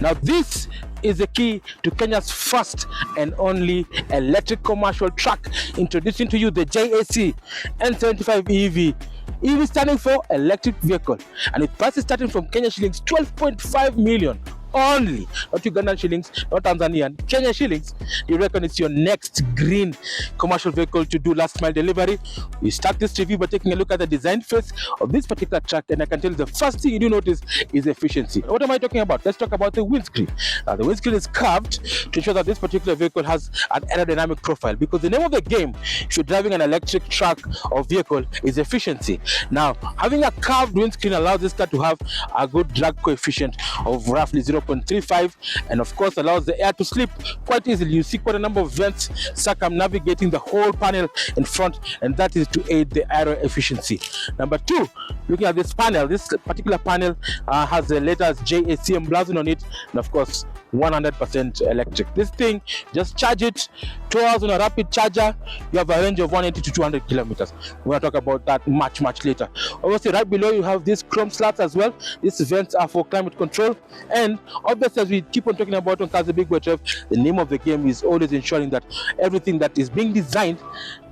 Now this is the key to Kenya's first and only electric commercial truck, introducing to you the JAC N75 EV. EV standing for electric vehicle, and its price is starting from Kenya shillings 12.5 million only, not Ugandan shillings, not Tanzanian, Kenya shillings. You reckon it's your next green commercial vehicle to do last mile delivery? We start this review by taking a look at the design phase of this particular truck, and I can tell you the first thing you do notice is efficiency. What am I talking about? Let's talk about the windscreen. The windscreen is carved to ensure that this particular vehicle has an aerodynamic profile, because the name of the game, if you're driving an electric truck or vehicle, is efficiency. Now, having a carved windscreen allows this car to have a good drag coefficient of roughly 0.35, and of course allows the air to slip quite easily. You see quite a number of vents circumnavigating the whole panel in front, and that is to aid the aero efficiency. Number two, looking at this panel, this particular panel has the letters JAC emblazoned on it, and of course 100% electric. This thing, just charge it 2 hours on a rapid charger, you have a range of 180 to 200 kilometers. We're going to talk about that much later. Obviously, right below you have these chrome slats as well. These vents are for climate control, and obviously, as we keep on talking about on Kazi Big Boy Trev, the name of the game is always ensuring that everything that is being designed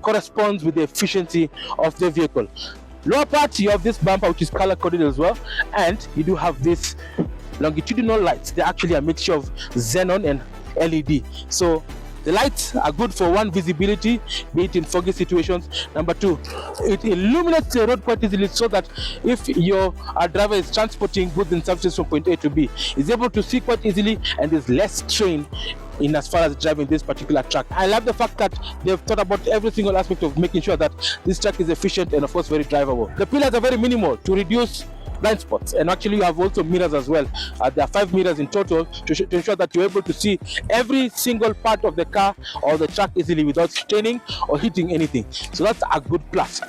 corresponds with the efficiency of the vehicle. Lower part, you have this bumper which is color coded as well, and you do have this longitudinal lights. They're actually a mixture of xenon and LED. So the lights are good for one, visibility, be it in foggy situations. Number two, it illuminates the road quite easily, so that if your driver is transporting goods and services from point A to B, is able to see quite easily, and there's less strain in as far as driving this particular truck. I love the fact that they've thought about every single aspect of making sure that this truck is efficient and of course very drivable. The pillars are very minimal to reduce blind spots, and actually you have also mirrors as well. There are 5 mirrors in total to ensure that you're able to see every single part of the car or the truck easily without straining or hitting anything. So that's a good plus.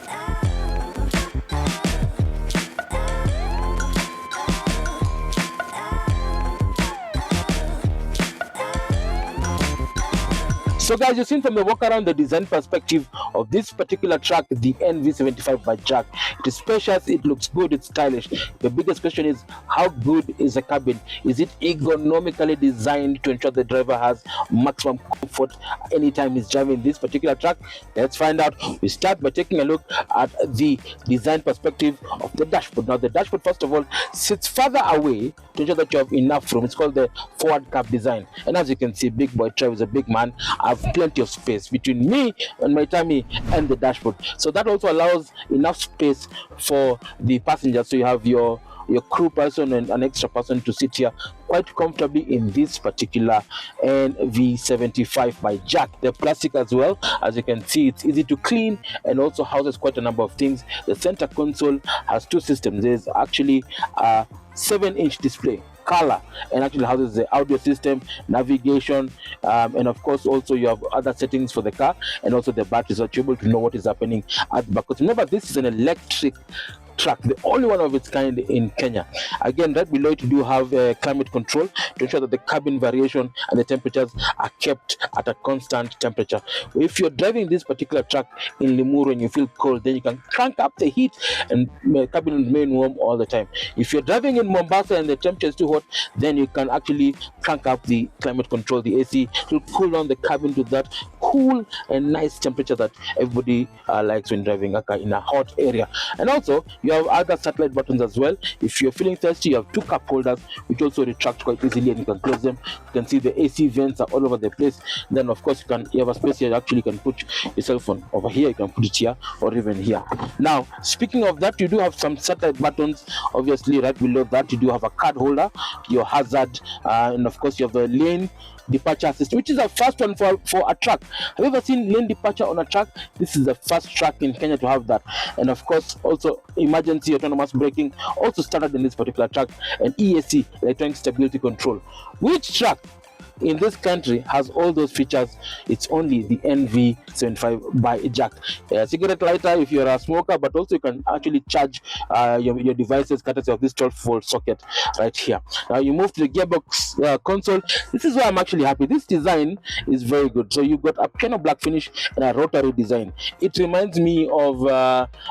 So guys, you've seen from the walk around the design perspective of this particular truck, the NV75 by JAC. It is spacious, it looks good, it's stylish. The biggest question is, how good is the cabin? Is it ergonomically designed to ensure the driver has maximum comfort anytime he's driving this particular truck? Let's find out. We start by taking a look at the design perspective of the dashboard. Now the dashboard, first of all, sits further away to ensure that you have enough room. It's called the forward cab design. And as you can see, Big Boy Trev is a big man. I have plenty of space between me and my tummy and the dashboard, so that also allows enough space for the passengers. So you have your crew person and an extra person to sit here quite comfortably in this particular NV75 by JAC. The plastic as well, as you can see, it's easy to clean and also houses quite a number of things. The center console has 2 systems. There's actually a 7-inch display, color, and actually houses the audio system, navigation, and of course also you have other settings for the car, and also the battery, so you're able to know what is happening at the back. Because remember, this is an electric truck, the only one of its kind in Kenya. Again, right below it, you do have climate control to ensure that the cabin variation and the temperatures are kept at a constant temperature. If you're driving this particular truck in Limuru and you feel cold, then you can crank up the heat and the cabin will remain warm all the time. If you're driving in Mombasa and the temperature is too hot, then you can actually crank up the climate control, the AC, to cool down the cabin to that cool and nice temperature that everybody likes when driving a car in a hot area. And also you have other satellite buttons as well. If you're feeling thirsty, you have 2 cup holders which also retract quite easily, and you can close them. You can see the AC vents are all over the place. Then of course you have a space here. Actually, you can put your cell phone over here, you can put it here or even here. Now speaking of that, you do have some satellite buttons. Obviously right below that you do have a card holder, your hazard, and of course you have the lane departure assist, which is the first one for a truck. Have you ever seen lane departure on a truck? This is the first truck in Kenya to have that. And of course also emergency autonomous braking, also standard in this particular truck, and ESC, electronic stability control. Which truck in this country has all those features. It's only the NV75 by JAC. Cigarette lighter if you're a smoker, but also you can actually charge your devices courtesy of this 12-volt socket right here. Now you move to the gearbox console. This is where I'm actually happy. This design is very good. So you've got a piano black finish and a rotary design. It reminds me of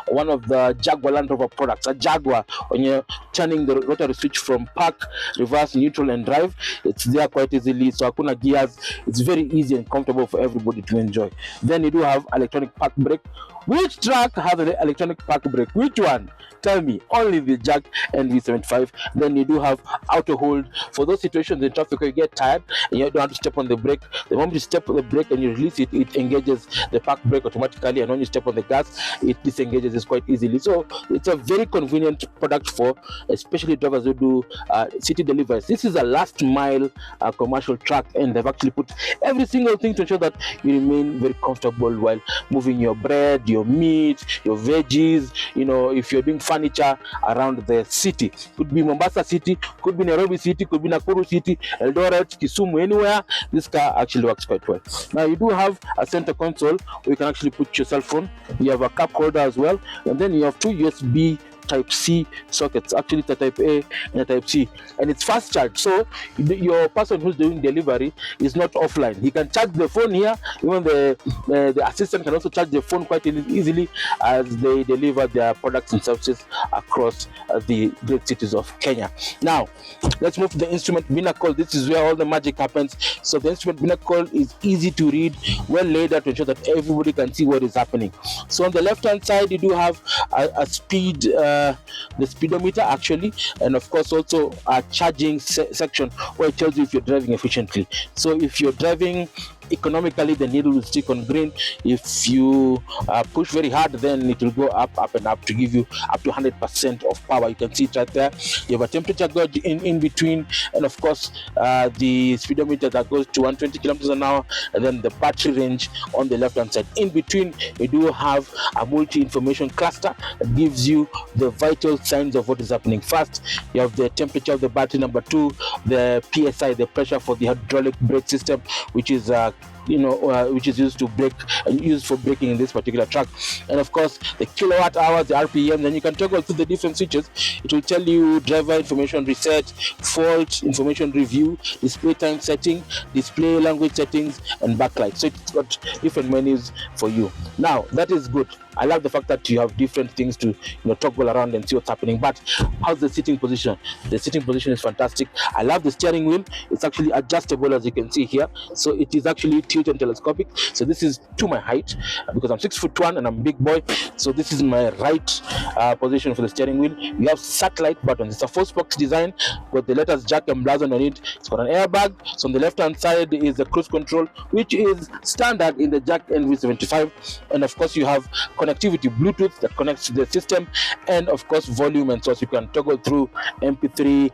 one of the Jaguar Land Rover products, a Jaguar. When you're turning the rotary switch from park, reverse, neutral, and drive, it's there quite easily. So hakuna gears. It's very easy and comfortable for everybody to enjoy. Then you do have electronic park brake. Which truck has an electronic park brake? Which one? Tell me. Only the JAC NV75. Then you do have auto hold for those situations in traffic where you get tired and you don't have to step on the brake. The moment you step on the brake and you release it, it engages the park brake automatically, and when you step on the gas, it disengages it quite easily. So it's a very convenient product for especially drivers who do city deliveries. This is a last mile commercial truck, and they've actually put every single thing to ensure that you remain very comfortable while moving your bread, your meat, your veggies. You know, if you're doing furniture around the city, could be Mombasa City, could be Nairobi City, could be Nakuru City, Eldoret, Kisumu, anywhere. This car actually works quite well. Now you do have a center console where you can actually put your cell phone. You have a cup holder as well, and then you have two USB Type-C sockets. Actually it's a Type-A and a Type-C, and it's fast charge, so your person who's doing delivery is not offline. He can charge the phone here. Even the assistant can also charge the phone quite easily as they deliver their products and services across the great cities of Kenya. Now let's move to the instrument binnacle. This is where all the magic happens. So the instrument binnacle is easy to read, well laid out to ensure that everybody can see what is happening. So on the left hand side you do have a speed the speedometer actually, and of course also a charging section where it tells you if you're driving efficiently. So if you're driving economically, the needle will stick on green. If you push very hard, then it will go up and up to give you up to 100% of power. You can see it right there. You have a temperature gauge in between, and of course the speedometer that goes to 120 kilometers an hour, and then the battery range on the left hand side. In between you do have a multi-information cluster that gives you the vital signs of what is happening. First, you have the temperature of the battery. Number two, the PSI, the pressure for the hydraulic brake system, which is which is used to brake and used for braking in this particular truck. And of course the kilowatt hours, the RPM. Then you can toggle through the different switches. It will tell you driver information reset, fault information review, display time setting, display language settings, and backlight. So it's got different menus for you. Now that is good. I love the fact that you have different things to toggle around and see what's happening. But how's the sitting position? The sitting position is fantastic. I love the steering wheel. It's actually adjustable, as you can see here. So it is actually tilt and telescopic. So this is to my height because I'm 6'1" and I'm a big boy. So this is my right position for the steering wheel. You have satellite buttons. It's a 4-spoke design with the letters JAC emblazoned on it. It's got an airbag. So on the left hand side is the cruise control, which is standard in the JAC NV75. And of course you have connectivity, Bluetooth that connects to the system, and of course volume and source. You can toggle through MP3,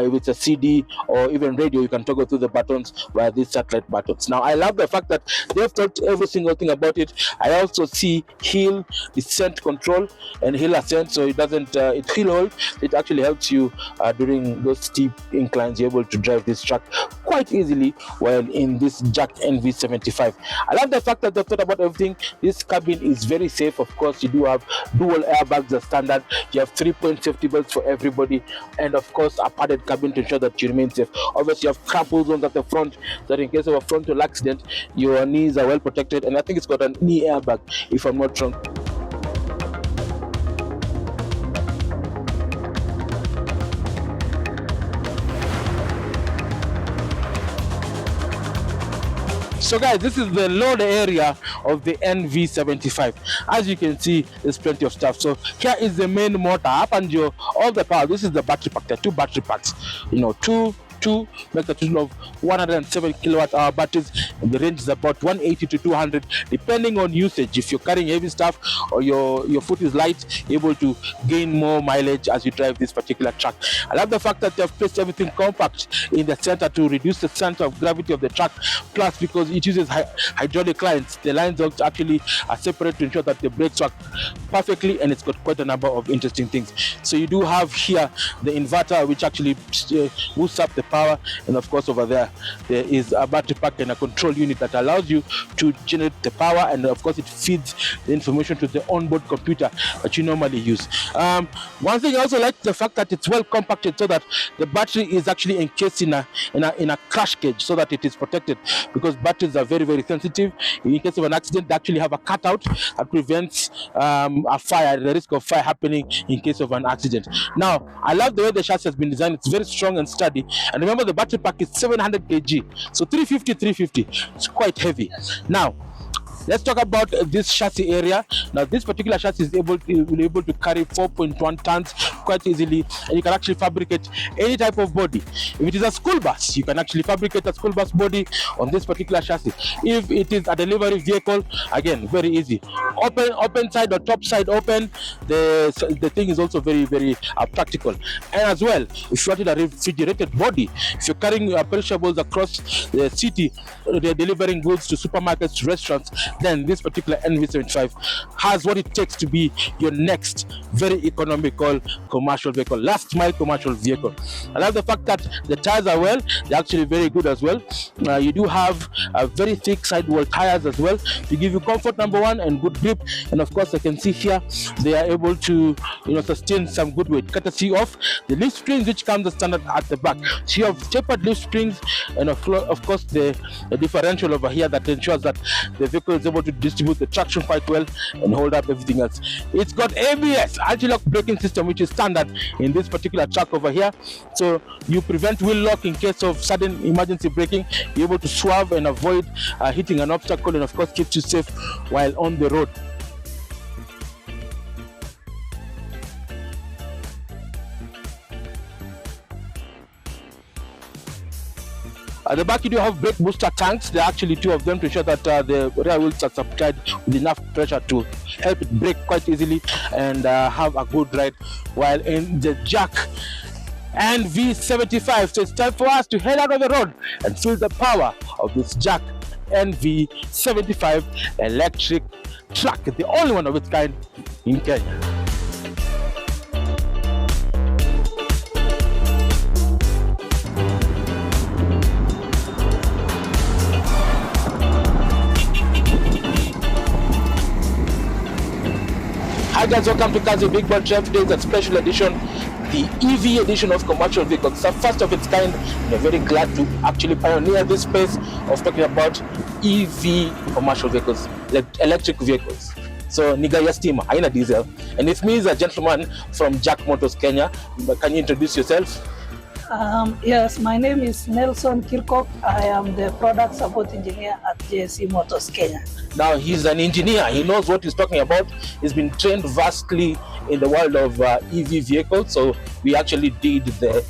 if it's a CD or even radio, you can toggle through the buttons via these satellite buttons. Now I love the fact that they've thought every single thing about it. I also see hill descent control and hill ascent, so it doesn't it hill hold. It actually helps you during those steep inclines. You're able to drive this truck quite easily while in this JAC NV75. I love the fact that they've thought about everything. This cabin is very safe. Of course you do have dual airbags as standard. You have 3-point safety belts for everybody, and of course a padded cabin to ensure that you remain safe. Obviously you have crumple zones at the front, so that in case of a frontal accident your knees are well protected, and I think it's got a knee airbag if I'm not wrong. So guys, this is the load area of the NV75. As you can see, there's plenty of stuff. So here is the main motor, up and all the power. This is the battery pack. There are 2 battery packs, two make a total of 107 kilowatt hour batteries, and the range is about 180 to 200 depending on usage. If you're carrying heavy stuff or your foot is light, you're able to gain more mileage as you drive this particular truck. I love the fact that they've placed everything compact in the center to reduce the center of gravity of the truck. Plus, because it uses hydraulic lines, the lines actually are separate to ensure that the brakes work perfectly, and it's got quite a number of interesting things. So you do have here the inverter, which actually boosts up the power, and of course over there is a battery pack and a control unit that allows you to generate the power, and of course it feeds the information to the onboard computer that you normally use. One thing I also like the fact that it's well compacted, so that the battery is actually encased in a crash cage, so that it is protected, because batteries are very, very sensitive. In case of an accident, they actually have a cutout that prevents a fire, the risk of fire happening in case of an accident. Now, I love the way the chassis has been designed. It's very strong and sturdy, and remember the battery pack is 700 kg, so 350. It's quite heavy. Now, let's talk about this chassis area. Now, this particular chassis is able to carry 4.1 tons quite easily, and you can actually fabricate any type of body. If it is a school bus, you can actually fabricate a school bus body on this particular chassis. If it is a delivery vehicle, again, very easy. Open side or top side open. The thing is also very, very practical. And as well, if you wanted a refrigerated body, if you're carrying perishables across the city, they're delivering goods to supermarkets, restaurants, then this particular NV75 has what it takes to be your next very economical commercial vehicle, last mile commercial vehicle. I love the fact that the tires are well, they're actually very good as well. You do have very thick sidewall tires as well to give you comfort, number one, and good grip. And of course, I can see here they are able to sustain some good weight, courtesy of the leaf springs which comes as standard at the back. So you have tapered leaf springs, and of course the differential over here that ensures that the vehicle is able to distribute the traction quite well and hold up everything else. It's got ABS, anti-lock braking system, which is standard in this particular truck over here. So you prevent wheel lock in case of sudden emergency braking. You're able to swerve and avoid hitting an obstacle, and of course keeps you safe while on the road. At the back, you do have brake booster tanks. There are actually two of them to ensure that the rear wheels are supplied with enough pressure to help it brake quite easily and have a good ride while in the JAC NV75. So it's time for us to head out on the road and feel the power of this JAC NV75 electric truck, the only one of its kind in Kenya. Hi guys, welcome to Kazi Big Board Drive. Today is a special edition, the EV edition of commercial vehicles. It's the first of its kind, and we're very glad to actually pioneer this space of talking about EV commercial vehicles, electric vehicles. So Nigaya Stima, haina diesel. And with me is a gentleman from JAC Motors Kenya. Can you introduce yourself? Yes, my name is Nelson Kirkok. I am the product support engineer at JAC Motors Kenya. Now, he's an engineer. He knows what he's talking about. He's been trained vastly in the world of EV vehicles. So we actually did the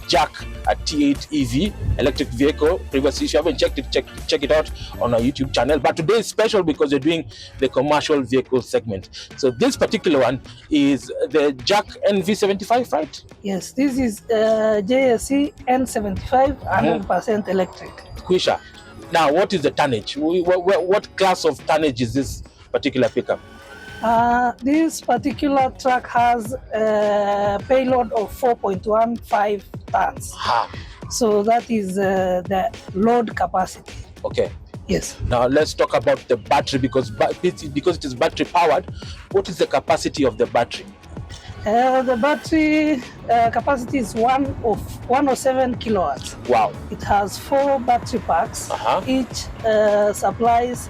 JAC T8 EV electric vehicle previously. If you haven't checked it, check it out on our YouTube channel. But today is special because we're doing the commercial vehicle segment. So this particular one is the JAC NV75, right? Yes, this is JAC N75, 100% electric. Quisha. Now, what is the tonnage? What class of tonnage is this particular pickup? This particular truck has a payload of 4.15 tons. So that is the load capacity. Okay. Yes. Now let's talk about the battery, because it is battery powered. What is the capacity of the battery? The battery capacity is 107 kilowatts. Wow. It has 4 battery packs. Each supplies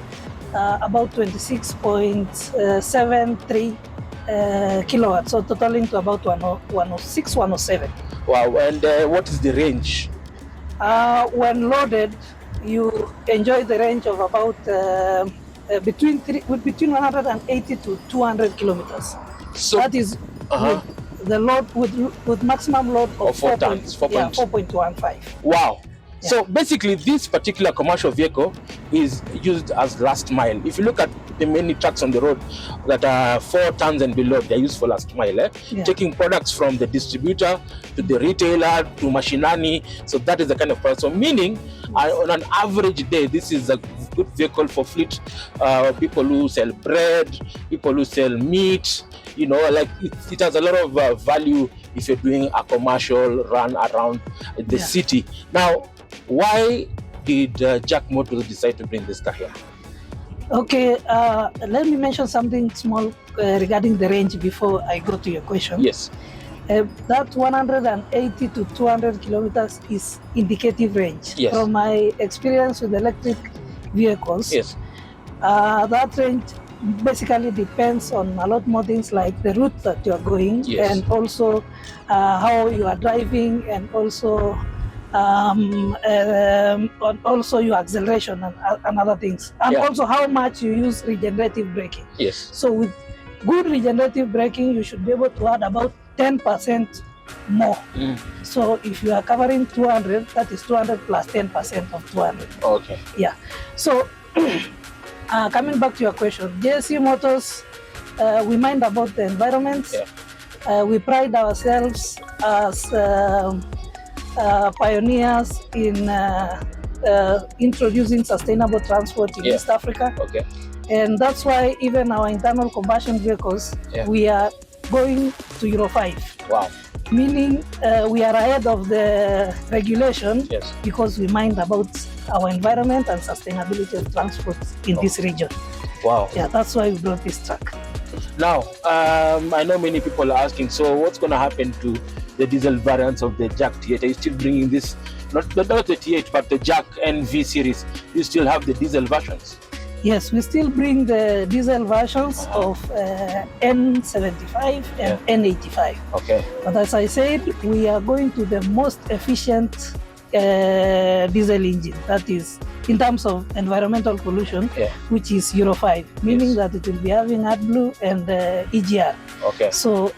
about 26.73 kilowatts, so totaling to about 106, 107. Wow. And what is the range? When loaded, you enjoy the range of about between 180 to 200 kilometers. So that is the load with maximum load of 4 tons, 4.15. Wow. Yeah. So basically, this particular commercial vehicle is used as last mile. If you look at the many trucks on the road that are 4 tons and below, they're used for last mile, Yeah. Taking products from the distributor to the retailer to machinani. So that is the kind of product. So meaning, on an average day, this is a good vehicle for fleet people who sell bread, people who sell meat. Like it has a lot of value if you're doing a commercial run around the city. Now, why did JAC Motors decide to bring this car here? Okay, let me mention something small regarding the range before I go to your question. Yes. That 180 to 200 kilometers is indicative range. Yes. From my experience with electric vehicles, Yes. That range basically depends on a lot more things like the route that you are going, Yes. and also how you are driving, and also also your acceleration and other things, and also how much you use regenerative braking. Yes. So with good regenerative braking, you should be able to add about 10% more. So if you are covering 200, that is 200 plus 10% of 200. Okay. Yeah. So coming back to your question, JAC Motors, we mind about the environment. Yeah. We pride ourselves as pioneers in introducing sustainable transport in East Africa. Okay. And that's why even our internal combustion vehicles, we are going to Euro 5. Wow. Meaning we are ahead of the regulation, because we mind about our environment and sustainability of transport in this region. Wow. Yeah, that's why we brought this truck. Now, I know many people are asking, so what's going to happen to the diesel variants of the JAC T8? Are you still bringing this, not the T8, but the JAC NV series? You still have the diesel versions? Yes, we still bring the diesel versions of N75 and N85. Okay. But as I said, we are going to the most efficient diesel engine, that is in terms of environmental pollution, which is Euro 5, meaning that it will be having AdBlue and EGR. Okay. So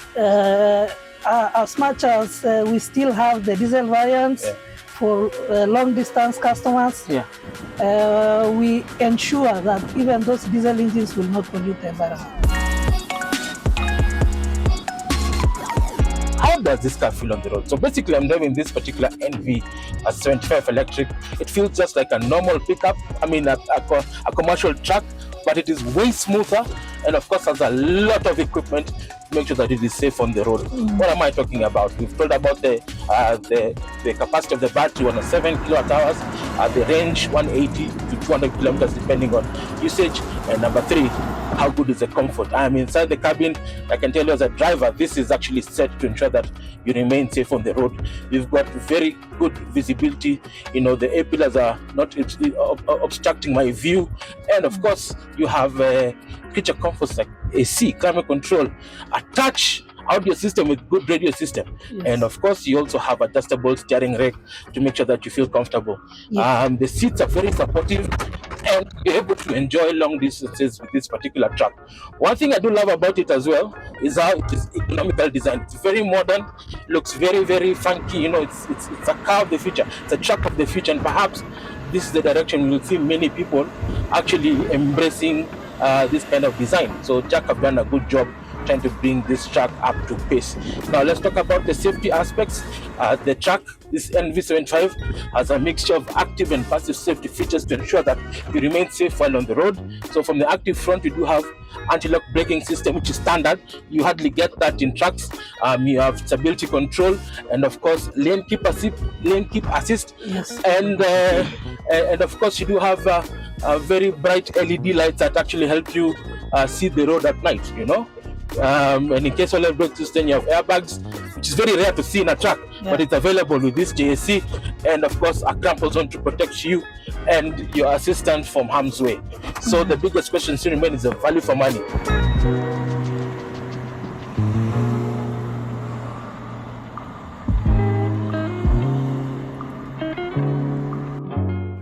as much as we still have the diesel variants for long distance customers, we ensure that even those diesel engines will not pollute the environment. How does this car feel on the road? So basically, I'm driving this particular NV75 electric. It feels just like a normal pickup, a commercial truck, but it is way smoother, and of course has a lot of equipment to make sure that it is safe on the road. What am I talking about? We've told about the capacity of the battery, 107 kilowatt hours, the range 180 to 200 kilometers depending on usage, and number 3, how good is the comfort? I'm inside the cabin. I can tell you as a driver, this is actually set to ensure that you remain safe on the road. You've got very good visibility. You know, the A-pillars are not obstructing my view. And of course, you have creature comforts like AC, climate control, a touch audio system with good radio system. And of course, you also have adjustable steering rack to make sure that you feel comfortable. The seats are very supportive, and you're able to enjoy long distances with this particular truck. One thing I do love about it as well is how it is economical design. It's very modern, looks very, very funky. You know, it's a car of the future. It's a truck of the future, and perhaps this is the direction we'll see many people actually embracing this kind of design. So JAC have done a good job trying to bring this truck up to pace. Now let's talk about the safety aspects. The truck, this NV75, has a mixture of active and passive safety features to ensure that you remain safe while on the road. So from the active front, you do have anti-lock braking system, which is standard. You hardly get that in trucks. You have stability control, and of course lane keep assist. And of course you do have very bright LED lights that actually help you see the road at night, you know. And in case of brake system, you have airbags, which is very rare to see in a truck, but it's available with this JAC, and of course a crumple zone to protect you and your assistant from harm's way. So the biggest question still remains is the value for money.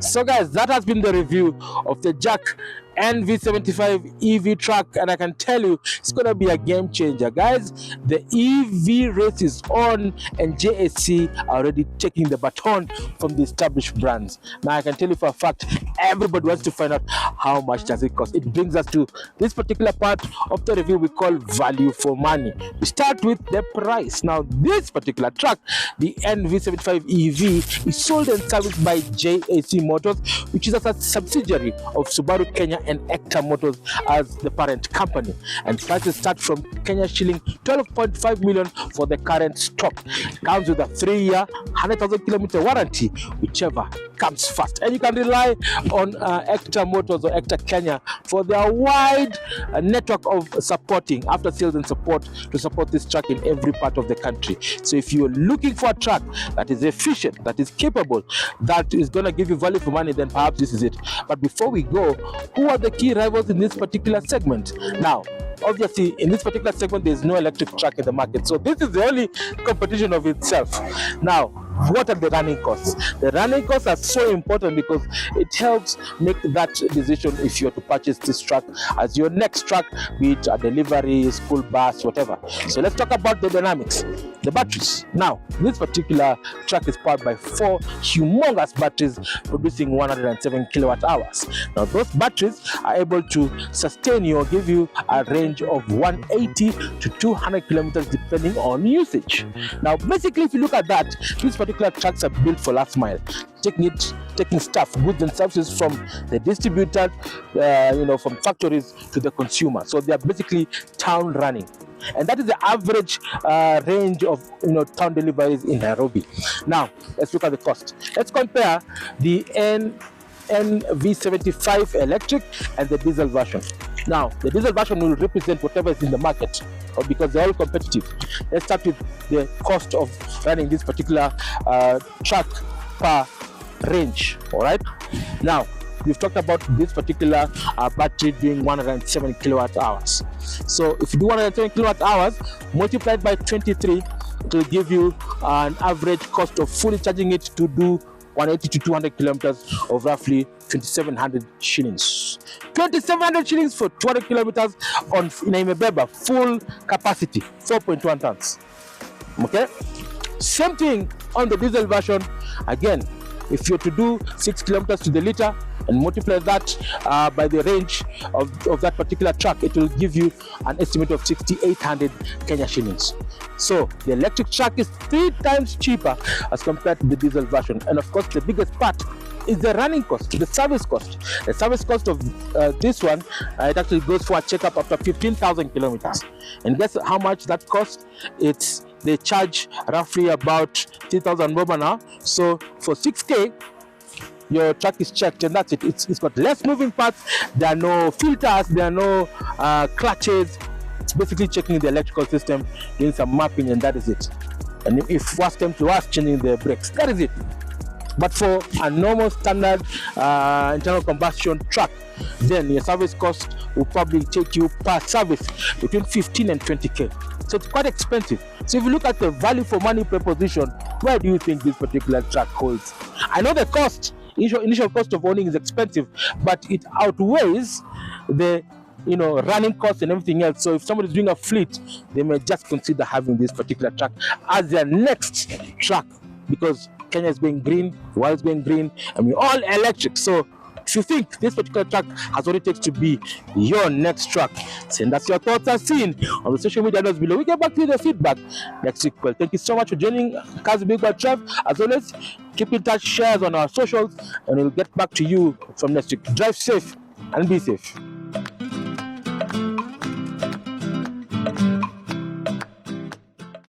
So guys, that has been the review of the JAC NV75 EV truck, and I can tell you it's gonna be a game changer, guys. The EV race is on, and JAC are already taking the baton from the established brands. Now I can tell you for a fact, everybody wants to find out how much does it cost. It brings us to this particular part of the review we call value for money. We start with the price. Now this particular truck, the NV75 EV, is sold and serviced by JAC Motors, which is a subsidiary of Subaru Kenya and Hector Motors as the parent company. And prices start from Kenya shilling 12.5 million for the current stock. It comes with a 3-year, 100,000 kilometer warranty, whichever comes first. And you can rely on Hector Motors or Hector Kenya for their wide network of supporting after sales and support to support this truck in every part of the country. So if you're looking for a truck that is efficient, that is capable, that is going to give you value for money, then perhaps this is it. But before we go, who are the key rivals in this particular segment? Now, obviously, in this particular segment, there's no electric truck in the market. So this is the only competition of itself. Now, what are the running costs? The running costs are so important because it helps make that decision if you're to purchase this truck as your next truck, be it a delivery, school bus, whatever. So let's talk about the dynamics. The batteries. Now, this particular truck is powered by 4 humongous batteries producing 107 kilowatt hours. Now, those batteries are able to sustain you or give you a range of 180 to 200 kilometers depending on usage. Now, basically, if you look at that, these particular trucks are built for last mile, taking stuff, goods and services from the distributor, from factories to the consumer. So they are basically town running. And that is the average range of town deliveries in Nairobi. Now, let's look at the cost. Let's compare the NV75 electric and the diesel version. Now, the diesel version will represent whatever is in the market because they're all competitive. Let's start with the cost of running this particular truck per range. All right. Now, we've talked about this particular battery doing 107 kilowatt hours. So if you do 107 kilowatt hours multiplied by 23, it will give you an average cost of fully charging it to do 180 to 200 kilometers of roughly 2,700 shillings. 2,700 shillings for 200 kilometers on Inaimebeba, full capacity, 4.1 tons. Okay? Same thing on the diesel version. Again, if you're to do 6 kilometers to the liter and multiply that by the range of that particular truck, it will give you an estimate of 6,800 Kenya shillings. So the electric truck is 3 times cheaper as compared to the diesel version. And of course, the biggest part is the running cost, the service cost. The service cost of this one, it actually goes for a checkup after 15,000 kilometers. And guess how much that costs? They charge roughly about 3,000 bob now. So for 6K, your truck is checked and that's it. It's got less moving parts. There are no filters. There are no clutches. It's basically checking the electrical system, doing some mapping, and that is it. And if worst comes to worst, changing the brakes. That is it. But for a normal standard internal combustion truck, then your service cost will probably take you per service between 15 and 20K. So it's quite expensive. So if you look at the value for money proposition, where do you think this particular truck holds? I know the cost, initial cost of owning is expensive, but it outweighs the running costs and everything else. So if somebody is doing a fleet, they may just consider having this particular truck as their next truck, because Kenya is going green, the world is going green, and we're all electric. So if you think this particular truck has what it takes to be your next truck, send us your thoughts as seen on the social media notes below. We get back to the feedback next week. Well, thank you so much for joining Kazi Big Bad Trev. As always, keep in touch, shares on our socials, and we'll get back to you from next week. Drive safe and be safe.